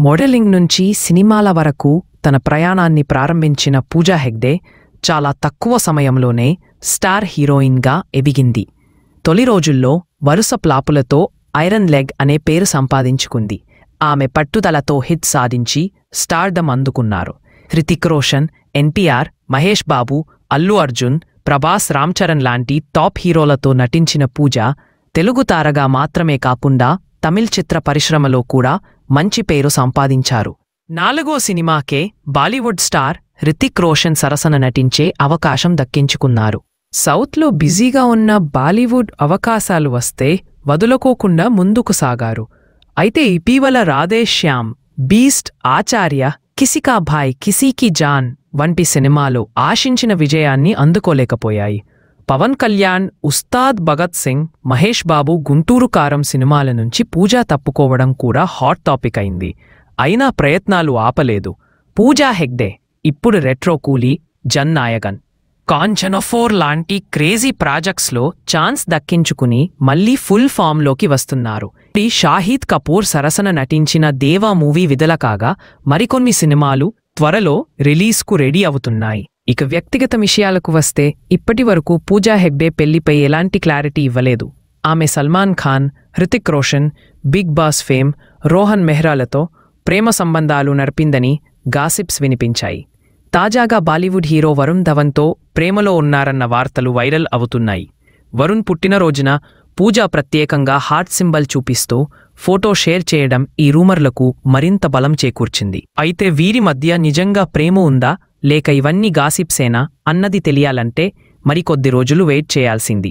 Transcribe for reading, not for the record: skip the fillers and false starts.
Modelling నుంచి సినిమాల వరకు తన ప్రయాణాన్ని ప్రారంభించిన పూజా హెగ్డే చాలా తక్కువ సమయంలోనే స్టార్ హీరోయిన్గా ఎదిగింది. తొలి రోజుల్లో వరుస ప్లాపులతో ఐరన్ లెగ్ అనే పేరు సంపాదించుకుంది. ఆమె పట్టుదలతో హిట్ సాధించి స్టార్డమ్ అందుకున్నారు. హృతిక్ రోషన్, ఎన్టీఆర్, మహేష్ బాబు, అల్లు అర్జున్, ప్రభాస్, రామ్ చరణ్ లాంటి టాప్ హీరోలతో నటించిన పూజ తెలుగు తారగా మాత్రమే కాకుండా తమిళ్ చిత్ర పరిశ్రమలో కూడా మంచి పేరు సంపాదించారు. 4వ సినిమాకే బాలీవుడ్ స్టార్ హృతిక్ రోషన్ సరసన నటించే అవకాశం దక్కించుకున్నారు. సౌత్లో బిజీగా ఉన్న బాలీవుడ్ అవకాశాలు వస్తే వదులుకోకుండా ముందుకు సాగారు. అయితే ఇటీవల రాధే శ్యామ్, బీస్ట్, ఆచార్య, కిసికా భాయ్ కిసీకి జాన్ వంటి సినిమాలు ఆశించిన విజయాన్ని అందుకోలేకపోయాయి. పవన్ కళ్యాణ్, ఉస్తాద్ భగత్ సింగ్, మహేష్ బాబు గుంటూరు కారం సినిమాల నుంచి పూజా తప్పుకోవడం కూడా హాట్ టాపిక్ అయింది. అయినా ప్రయత్నాలు ఆపలేదు. పూజా హెగ్డే ఇప్పుడు రెట్రో కూలీ, జన్ నాయకన్, కాంచనా 4 లాంటి క్రేజీ ప్రాజెక్ట్స్లో ఛాన్స్ దక్కించుకుని మళ్లీ ఫుల్ ఫామ్లోకి వస్తున్నారు. షాహిద్ కపూర్ సరసన నటించిన దేవా మూవీ విడుదల కాగా మరికొన్ని సినిమాలు త్వరలో రిలీజ్కు రెడీ అవుతున్నాయి. ఇక వ్యక్తిగత విషయాలకు వస్తే ఇప్పటివరకు పూజా హెగ్డే పెళ్లిపై ఎలాంటి క్లారిటీ ఇవ్వలేదు. ఆమె Salman Khan, Hrithik Roshan, big boss fame Rohan మెహ్రాలతో ప్రేమ సంబంధాలు నడిపిందని గాసిప్స్ వినిపించాయి. తాజాగా బాలీవుడ్ హీరో వరుణ్ ధవన్తో ప్రేమలో ఉన్నారన్న వార్తలు వైరల్ అవుతున్నాయి. వరుణ్ పుట్టినరోజున పూజా ప్రత్యేకంగా హార్ట్ సింబల్ చూపిస్తూ ఫోటో షేర్ చేయడం ఈ రూమర్లకు మరింత బలం చేకూర్చింది. అయితే వీరి మధ్య నిజంగా ప్రేమ ఉందా లేక ఇవన్నీ గాసిప్సేనా అన్నది తెలియాలంటే మరికొద్ది రోజులు వెయిట్ చేయాల్సింది.